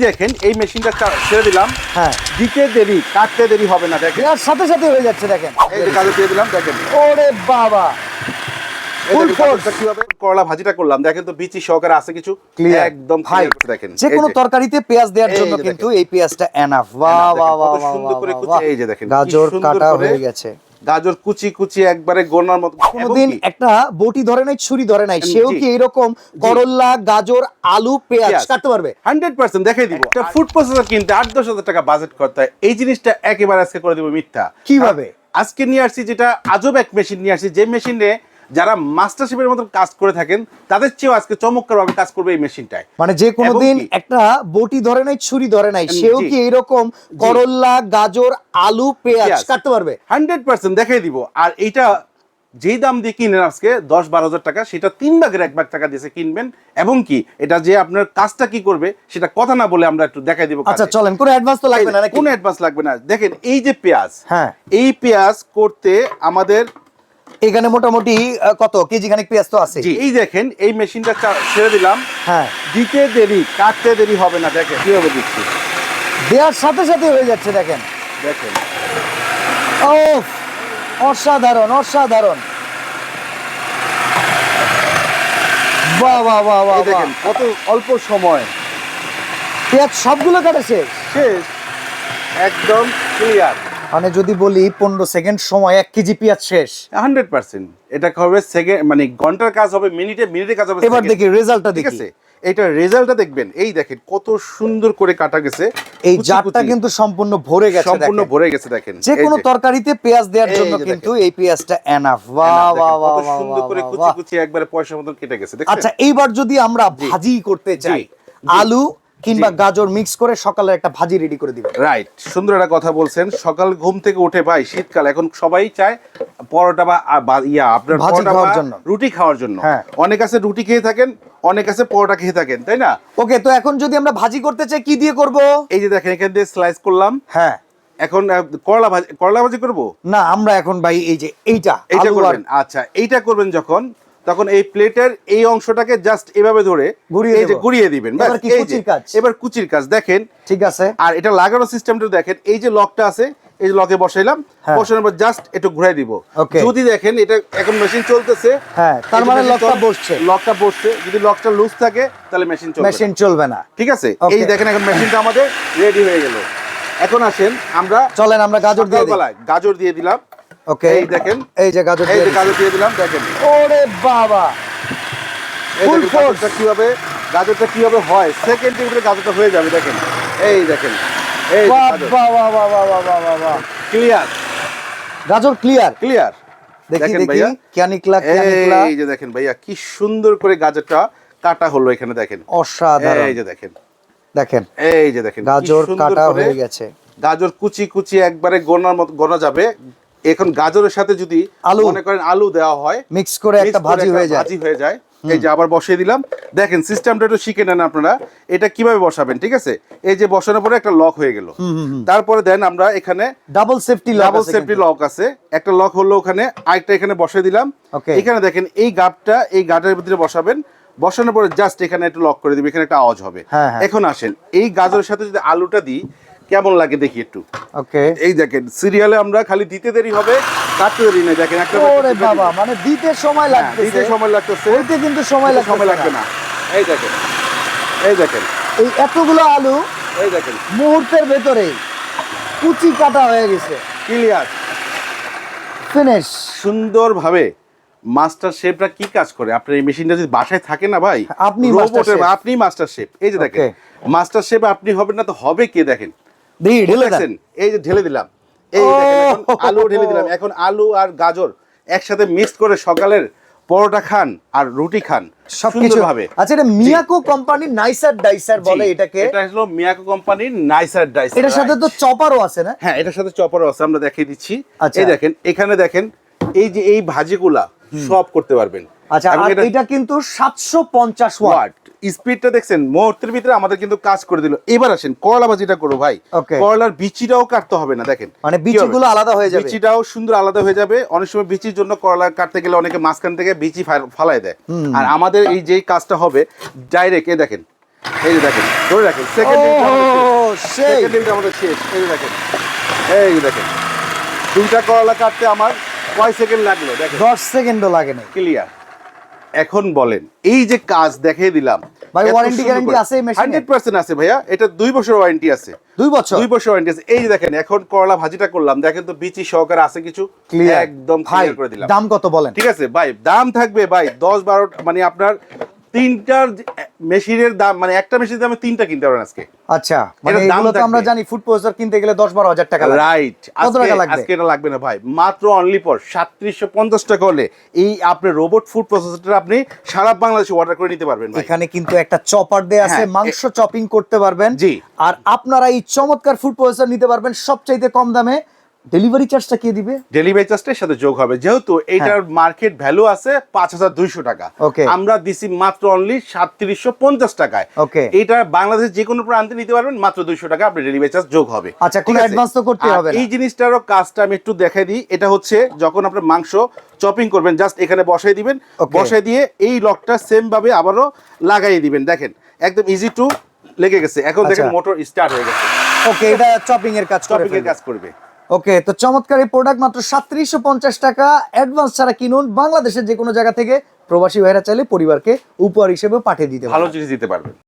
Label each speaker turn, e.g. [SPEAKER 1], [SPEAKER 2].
[SPEAKER 1] দেখেন এই মেশিনটা ছেড়ে দিলাম,
[SPEAKER 2] হ্যাঁ
[SPEAKER 1] দিতে দেরি কাটতে দেরি হবে না। দেখেন
[SPEAKER 2] এর সাথে সাথে হয়ে যাচ্ছে, দেখেন
[SPEAKER 1] এই যে গাজর দিয়ে দিলাম, দেখেন
[SPEAKER 2] ওরে বাবা ফুল ফোর্স।
[SPEAKER 1] কিভাবে করলা ভাজিটা করলাম দেখেন তো, বিচি সহকারে আছে কিছু
[SPEAKER 2] ক্লিয়ার
[SPEAKER 1] একদম
[SPEAKER 2] ভাই,
[SPEAKER 1] clear করে দেখেন।
[SPEAKER 2] যে কোনো
[SPEAKER 1] এই যে,
[SPEAKER 2] তরকারিতে পেঁয়াজ দেওয়ার
[SPEAKER 1] এই
[SPEAKER 2] জন্য
[SPEAKER 1] যে
[SPEAKER 2] কিন্তু
[SPEAKER 1] দেখেন।
[SPEAKER 2] এই পেঁয়াজটা এনাফ। বাহ
[SPEAKER 1] দেখেন,
[SPEAKER 2] বাহ বাহ
[SPEAKER 1] কত সুন্দর করে কুচি, এই যে দেখেন কি
[SPEAKER 2] গাজর
[SPEAKER 1] সুন্দর
[SPEAKER 2] কাটা
[SPEAKER 1] করে
[SPEAKER 2] হয়ে গেছে।
[SPEAKER 1] গাজর কুচি কুচি একবারে গোনার মতো।
[SPEAKER 2] কোনদিন একটা বটি ধরে নাই, ছুরি ধরে নাই, সেও
[SPEAKER 1] জি।
[SPEAKER 2] কি এরকম করলা গাজর আলু পেঁয়াজ
[SPEAKER 1] পেঁয়াজ।
[SPEAKER 2] কাটতে পারবে?
[SPEAKER 1] 100% দেখাই দিব। একটা ফুড প্রসেসর কিনতে 8-10 হাজার টাকা বাজেট করতে হয়, এই জিনিসটা একেবারে আজকে করে দিব মিথ্যা।
[SPEAKER 2] কিভাবে?
[SPEAKER 1] আজকে নিয়ে আসছি যেটা আজব এক মেশিন নিয়ে আসছি, যে মেশিনে যারা মাস্টার শেফের মতো কাজ করে থাকেন তাদের চেয়েও আজকে চমৎকার ভাবে কাজ করবে এই মেশিনটায়।
[SPEAKER 2] মানে যে কোনোদিন একটা বটি ধরে নাই, ছুরি ধরে নাই, সেও
[SPEAKER 1] জি।
[SPEAKER 2] কি এরকম করলা গাজর আলু পেঁয়াজ
[SPEAKER 1] পেঁয়াজ।
[SPEAKER 2] কাটতে পারবে?
[SPEAKER 1] 100% দেখাই দিব। আর এইটা যেই দাম দিয়ে কিনেন আজকে 10-12 হাজার টাকা, সেটা 3 ভাগের 1 ভাগ টাকা দিয়ে কিনবেন। এবং কি এটা যে আপনার কাজটা কি করবে সেটা কথা না বলে আমরা একটু দেখাই দিব।
[SPEAKER 2] আচ্ছা চলেন, কোনো অ্যাডভান্স তো লাগবে না নাকি?
[SPEAKER 1] কোনো অ্যাডভান্স লাগবে না। দেখেন এই যে পেঁয়াজ,
[SPEAKER 2] হ্যাঁ
[SPEAKER 1] এই পেঁয়াজ করতে আমাদের
[SPEAKER 2] এখানে মোটামুটি কত কেজি খানিক পেঁয়াজ তো আছে।
[SPEAKER 1] জি, এই দেখেন এই মেশিনটা ছেড়ে দিলাম,
[SPEAKER 2] হ্যাঁ
[SPEAKER 1] দিতে দেরি কাটতে দেরি হবে না। দেখেন কিভাবে দিচ্ছি,
[SPEAKER 2] দেওয়ার সাথে সাথে হয়ে যাচ্ছে, দেখেন
[SPEAKER 1] দেখেন
[SPEAKER 2] ও অসাধারণ অসাধারণ। বাহ বাহ বাহ বাহ
[SPEAKER 1] এই দেখেন কত অল্প সময়
[SPEAKER 2] পেঁয়াজ সবগুলো কাটা শেষ।
[SPEAKER 1] শেষ, একদম ক্লিয়ার।
[SPEAKER 2] মানে যদি বলি 15 সেকেন্ড সময় 1 কেজি পেঁয়াজ শেষ।
[SPEAKER 1] 100% এটা হবে সেকেন্ড, মানে ঘন্টার কাজ হবে মিনিটে, মিনিটে কাজ হবে
[SPEAKER 2] এবার
[SPEAKER 1] সেকেন্ডে।
[SPEAKER 2] দেখি রেজাল্টটা
[SPEAKER 1] ঠিক
[SPEAKER 2] দেখি।
[SPEAKER 1] আছে, এইটা রেজাল্টটা দেখবেন। এই দেখেন কত সুন্দর করে কাটা গেছে,
[SPEAKER 2] এই
[SPEAKER 1] কুচি
[SPEAKER 2] জারটা
[SPEAKER 1] কুচি,
[SPEAKER 2] কিন্তু সম্পূর্ণ ভরে গেছে,
[SPEAKER 1] সম্পূর্ণ
[SPEAKER 2] দেখেন।
[SPEAKER 1] ভরে গেছে। দেখেন
[SPEAKER 2] যে
[SPEAKER 1] এই
[SPEAKER 2] কোনো
[SPEAKER 1] যে,
[SPEAKER 2] তরকারিতে পেঁয়াজ দেওয়ার
[SPEAKER 1] এই
[SPEAKER 2] জন্য
[SPEAKER 1] যে
[SPEAKER 2] কিন্তু
[SPEAKER 1] দেখেন।
[SPEAKER 2] এই পেঁয়াজটা এনাফ। বাহ
[SPEAKER 1] দেখেন,
[SPEAKER 2] বাহ বাহ
[SPEAKER 1] কত
[SPEAKER 2] বাহ
[SPEAKER 1] সুন্দর করে
[SPEAKER 2] বাহ
[SPEAKER 1] কুচি
[SPEAKER 2] বাহ।
[SPEAKER 1] কুচি একবারে পয়সার মতন কেটে গেছে। দেখেন
[SPEAKER 2] আচ্ছা এইবার যদি আমরা ভাজি করতে চাই,
[SPEAKER 1] জি।
[SPEAKER 2] আলু কিংবা
[SPEAKER 1] জি।
[SPEAKER 2] গাজর মিক্স করে সকালে একটা ভাজি রেডি করে দিবেন।
[SPEAKER 1] রাইট, সুন্দর একটা কথা বলছেন। সকাল ঘুম থেকে উঠে ভাই, শীতকাল এখন সবাই চায় পরোটা বা আপনার
[SPEAKER 2] ভাজি
[SPEAKER 1] পরোটা
[SPEAKER 2] খাওয়ার
[SPEAKER 1] বা
[SPEAKER 2] জন্য।
[SPEAKER 1] রুটি খাওয়ার জন্য।
[SPEAKER 2] হ্যাঁ।
[SPEAKER 1] অনেক আছে রুটি খেয়ে থাকেন, অনেক আছে পরোটা খেয়ে থাকেন, তাই না?
[SPEAKER 2] ওকে, তো এখন যদি আমরা ভাজি করতে চাই কি দিয়ে করব?
[SPEAKER 1] এই যে দেখেন এখান দিয়ে স্লাইস করলাম।
[SPEAKER 2] হ্যাঁ
[SPEAKER 1] এখন করলা ভাজি করব।
[SPEAKER 2] না, আমরা এখন ভাই এই যে এইটা
[SPEAKER 1] এইটা
[SPEAKER 2] আলু আর
[SPEAKER 1] করবেন। আচ্ছা, এইটা করবেন যখন, তখন এই প্লেটের এই অংশটাকে জাস্ট এভাবে ধরে
[SPEAKER 2] ঘুরিয়ে
[SPEAKER 1] এই যে
[SPEAKER 2] দেব।
[SPEAKER 1] ঘুরিয়ে দিবেন।
[SPEAKER 2] এবার
[SPEAKER 1] ব্যাস,
[SPEAKER 2] কি
[SPEAKER 1] এই যে
[SPEAKER 2] কুচির কাজ?
[SPEAKER 1] এবার কুচির কাজ দেখেন।
[SPEAKER 2] ঠিক আছে।
[SPEAKER 1] আর এটা লাগানোর সিস্টেমটা দেখেন, এই যে লকটা আছে, এই যে লকে বসাইলাম,
[SPEAKER 2] হ্যাঁ।
[SPEAKER 1] বসানোর পর জাস্ট একটু ঘুরাই দিব।
[SPEAKER 2] Okay.
[SPEAKER 1] যদি দেখেন এটা এখন মেশিন চলতেছে,
[SPEAKER 2] হ্যাঁ, তার মানে লকটা বসছে।
[SPEAKER 1] লকটা বসছে। যদি লকটা লুজ থাকে তাহলে মেশিন চলবে না।
[SPEAKER 2] মেশিন চলবে না।
[SPEAKER 1] ঠিক আছে,
[SPEAKER 2] Okay.
[SPEAKER 1] এই দেখেন এখন মেশিনটা আমাদের রেডি হয়ে গেল। এখন আসেন আমরা
[SPEAKER 2] চলেন আমরা গাজর দিয়ে দিই।
[SPEAKER 1] সকালবেলায় গাজর দিয়ে দিলাম।
[SPEAKER 2] ওকে,
[SPEAKER 1] এই দেখেন,
[SPEAKER 2] এই যে গাজর
[SPEAKER 1] এই
[SPEAKER 2] দিয়ে
[SPEAKER 1] যে
[SPEAKER 2] দিই।
[SPEAKER 1] গাজর দিয়ে দিলাম, দেখেন
[SPEAKER 2] ওরে বাবা
[SPEAKER 1] এই
[SPEAKER 2] Full
[SPEAKER 1] দেখেন
[SPEAKER 2] force.
[SPEAKER 1] গাজরটা কিভাবে হয়, সেকেন্ডের ভিতরে গাজরটা হয়ে যাবে। দেখেন এই দেখেন, এই
[SPEAKER 2] বাহ বাহ বাহ বাহ বাহ বাহ বাহ বাহ।
[SPEAKER 1] ক্লিয়ার
[SPEAKER 2] গাজর ক্লিয়ার।
[SPEAKER 1] ক্লিয়ার।
[SPEAKER 2] দেখি
[SPEAKER 1] দেখেন
[SPEAKER 2] দেখি
[SPEAKER 1] ভাইয়া,
[SPEAKER 2] क्या निकला क्या निकला।
[SPEAKER 1] এই যে দেখেন ভাইয়া কি সুন্দর করে গাজরটা কাটা হলো এখানে। দেখেন
[SPEAKER 2] অসাধারণ।
[SPEAKER 1] এই যে দেখেন,
[SPEAKER 2] দেখেন
[SPEAKER 1] এই যে দেখেন কি
[SPEAKER 2] গাজর
[SPEAKER 1] সুন্দর
[SPEAKER 2] কাটা
[SPEAKER 1] করে
[SPEAKER 2] হয়ে গেছে।
[SPEAKER 1] গাজর কুচি কুচি একবারে গোনার মতো গোনা যাবে। এখন গাজরের সাথে যদি
[SPEAKER 2] আলু
[SPEAKER 1] মনে করেন আলু দেওয়া হয়,
[SPEAKER 2] মিক্স করে একটা
[SPEAKER 1] mix করে
[SPEAKER 2] ভাজি
[SPEAKER 1] একটা
[SPEAKER 2] হয়ে যায়।
[SPEAKER 1] ভাজি হয়ে যায়। এই যে আবার বসিয়ে দিলাম। দেখেন সিস্টেমটা একটু শিখে নেন আপনারা, এটা কিভাবে বসাবেন। ঠিক আছে, এই যে বসানোর পরে একটা লক হয়ে গেল। তারপরে দেন আমরা এখানে
[SPEAKER 2] ডাবল সেফটি লক
[SPEAKER 1] ডাবল
[SPEAKER 2] আছে
[SPEAKER 1] সেফটি
[SPEAKER 2] কিন্তু।
[SPEAKER 1] লক আছে, একটা লক হলো ওখানে, আরেকটা এখানে বসিয়ে দিলাম।
[SPEAKER 2] Okay.
[SPEAKER 1] এখানে দেখেন এই গাটার ভিতরে বসাবেন। বসানোর পরে জাস্ট এখানে একটু লক করে দিবেন, এখানে একটা আওয়াজ হবে।
[SPEAKER 2] হ্যাঁ, হ্যাঁ।
[SPEAKER 1] এখন আসেন এই গাজরের সাথে যদি আলুটা দিই কেমন লাগে দেখি একটু।
[SPEAKER 2] ওকে,
[SPEAKER 1] এই দেখেন সিরিয়ালে আমরা খালি দিতে দেরি হবে, কাটতে দেরি নেই। দেখেন একটা
[SPEAKER 2] ওরে বাবা, মানে দিতে সময় লাগতেছে,
[SPEAKER 1] দিতে সময় লাগতেছে,
[SPEAKER 2] হইতে কিন্তু সময় লাগতেছে
[SPEAKER 1] সময় লাগবে না। এই দেখেন, এই দেখেন,
[SPEAKER 2] এই এতগুলো আলু
[SPEAKER 1] এই দেখেন
[SPEAKER 2] মুহূর্তের ভেতরে কুচি কাটা হয়ে গেছে।
[SPEAKER 1] ক্লিয়ার।
[SPEAKER 2] ফিনিশ।
[SPEAKER 1] সুন্দরভাবে মাস্টার শেফরা কি কাজ করে, আপনার এই মেশিনটা যদি বাসায় থাকে না ভাই,
[SPEAKER 2] আপনি master
[SPEAKER 1] রোবটের
[SPEAKER 2] chef।
[SPEAKER 1] আপনি মাস্টার শেফ। এই যে দেখেন
[SPEAKER 2] Okay.
[SPEAKER 1] মাস্টার শেফ আপনি হবেন না তো হবে কে? দেখেন
[SPEAKER 2] দিই ঢেলে দেন।
[SPEAKER 1] দেখছেন, এই যে ঢেলে দিলাম, এই দেখেন এখন আলু ঢেলে দিলাম। এখন আলু আর গাজর একসাথে মিক্স করে সকালের পরোটা খান আর রুটি খান
[SPEAKER 2] সবকিছু
[SPEAKER 1] সুন্দরভাবে।
[SPEAKER 2] আচ্ছা, এটা মিয়াকো কোম্পানির নাইসার ডাইসার বলে এটাকে।
[SPEAKER 1] এটা হলো মিয়াকো কোম্পানির নাইসার ডাইসার।
[SPEAKER 2] এটার সাথে তো চপারও আছে না?
[SPEAKER 1] হ্যাঁ, এটার সাথে চপারও আছে, আমরা দেখিয়ে দিচ্ছি।
[SPEAKER 2] আচ্ছা।
[SPEAKER 1] এই দেখেন এখানে দেখেন, এই যে এই ভাজিগুলা সব করতে পারবেন।
[SPEAKER 2] আচ্ছা,
[SPEAKER 1] এবং
[SPEAKER 2] আর
[SPEAKER 1] এটা
[SPEAKER 2] এটা কিন্তু 750 ওয়াট।
[SPEAKER 1] ওয়াট স্পিডটা দেখছেন, মুহূর্তের ভিতরে আমাদের কিন্তু কাজ করে দিল। এবার আসেন করলা ভাজিটা করো ভাই।
[SPEAKER 2] Okay.
[SPEAKER 1] করলার বিচিটাও কাটতে হবে না। দেখেন
[SPEAKER 2] মানে
[SPEAKER 1] কি হবে?
[SPEAKER 2] বিচিগুলো আলাদা হয়ে যাবে।
[SPEAKER 1] বিচিটাও সুন্দর আলাদা হয়ে যাবে। অনেক সময় বিচির জন্য করলা কাটতে গেলে অনেকে মাঝখান থেকে বিচি ফালায় দেয়। আর আমাদের এই যে কাজটা হবে ডাইরেক্ট, এই দেখেন এই যে দেখেন, ধরে রাখেন, সেকেন্ড
[SPEAKER 2] সেই
[SPEAKER 1] ডিমটা আমাদের শেষ। এই যে দেখেন, এই যে দেখেন, দুইটা করলা কাটতে আমার কয় সেকেন্ড লাগলো দেখেন,
[SPEAKER 2] 10 সেকেন্ডও লাগে না
[SPEAKER 1] ক্লিয়ার। এখন বলেন, এই যে কাজ দেখিয়ে দিলাম
[SPEAKER 2] ভাই,
[SPEAKER 1] এত
[SPEAKER 2] ওয়ারেন্টি
[SPEAKER 1] সুন্দর
[SPEAKER 2] গ্যারান্টি
[SPEAKER 1] করে।
[SPEAKER 2] আছে এই মেশিনে?
[SPEAKER 1] 100% আছে ভাইয়া, এটা 2 বছর ওয়ারেন্টি আছে।
[SPEAKER 2] 2 বছর
[SPEAKER 1] 2 বছর ওয়ারেন্টি আছে। এই যে দেখেন, এখন করলা ভাজিটা করলাম, দেখেন তো বিচি সহকারে আছে কিছু,
[SPEAKER 2] ক্লিয়ার
[SPEAKER 1] একদম
[SPEAKER 2] ভাই।
[SPEAKER 1] ক্লিয়ার করে দিলাম।
[SPEAKER 2] দাম কত বলেন?
[SPEAKER 1] ঠিক আছে ভাই, দাম থাকবে ভাই 10-12, মানে আপনার তিনটার মেশিনের দাম, মানে একটা মেশিনের দামে তিনটা কিনতে পারেন আজকে।
[SPEAKER 2] আচ্ছা, মানে
[SPEAKER 1] এটার দাম
[SPEAKER 2] এগুলো তো আমরা
[SPEAKER 1] থাকবে।
[SPEAKER 2] জানি ফুড প্রসেসর কিনতে গেলে 10-12 হাজার টাকা লাগে।
[SPEAKER 1] রাইট,
[SPEAKER 2] কত টাকা লাগবে?
[SPEAKER 1] আজকে এটা লাগবে না ভাই, মাত্র অনলি ফর 3750 টাকা হলে এই আপনার রোবট ফুড প্রসেসরটা আপনি সারা বাংলাদেশে অর্ডার করে নিতে পারবেন ভাই।
[SPEAKER 2] এখানে কিন্তু একটা চপার দেয়া আছে,
[SPEAKER 1] হ্যাঁ,
[SPEAKER 2] মাংস চপিং করতে পারবেন।
[SPEAKER 1] জি।
[SPEAKER 2] আর আপনারা এই চমৎকার ফুড প্রসেসর নিতে পারবেন সবচাইতে কম দামে। ডেলিভারি চার্জটা কে দিবে?
[SPEAKER 1] ডেলিভারি চার্জটার সাথে যোগ হবে, যেহেতু এইটার মার্কেট ভ্যালু আছে 5200 টাকা,
[SPEAKER 2] Okay.
[SPEAKER 1] আমরা দিছি মাত্র অনলি 3750 টাকায়।
[SPEAKER 2] Okay.
[SPEAKER 1] এটা বাংলাদেশের যে কোনো প্রান্তে নিতে পারবেন, মাত্র 200 টাকা আপনার ডেলিভারি চার্জ যোগ হবে।
[SPEAKER 2] আচ্ছা, কোনো
[SPEAKER 1] ঠিক আছে?
[SPEAKER 2] অ্যাডভান্স তো করতে
[SPEAKER 1] আর
[SPEAKER 2] হবে না।
[SPEAKER 1] এই জিনিসটারও কাজটা আমি একটু দেখাই দিই। এটা হচ্ছে যখন আপনার মাংস চপিং করবেন, জাস্ট এখানে বসাই দিবেন,
[SPEAKER 2] Okay.
[SPEAKER 1] বসাই দিয়ে এই লকটা সেম ভাবে আবারও লাগাই দিবেন। দেখেন একদম ইজি টু লেগে গেছে। এখন দেখেন
[SPEAKER 2] আচ্ছা।
[SPEAKER 1] মোটর স্টার্ট হয়ে গেছে,
[SPEAKER 2] ওকে, এটা চপিং এর কাজ করে
[SPEAKER 1] চপিং এর
[SPEAKER 2] ফেলবে।
[SPEAKER 1] কাজ করবে।
[SPEAKER 2] ওকে, তো চমৎকার এই প্রোডাক্ট মাত্র 3750 টাকা। অ্যাডভান্স ছাড়া কিনুন। বাংলাদেশের যে কোনো জায়গা থেকে প্রবাসী ভাইরা চাইলে পরিবারকে উপহার হিসেবে পাঠিয়ে দিতে পারেন।
[SPEAKER 1] ভালো জিনিস দিতে পারবেন।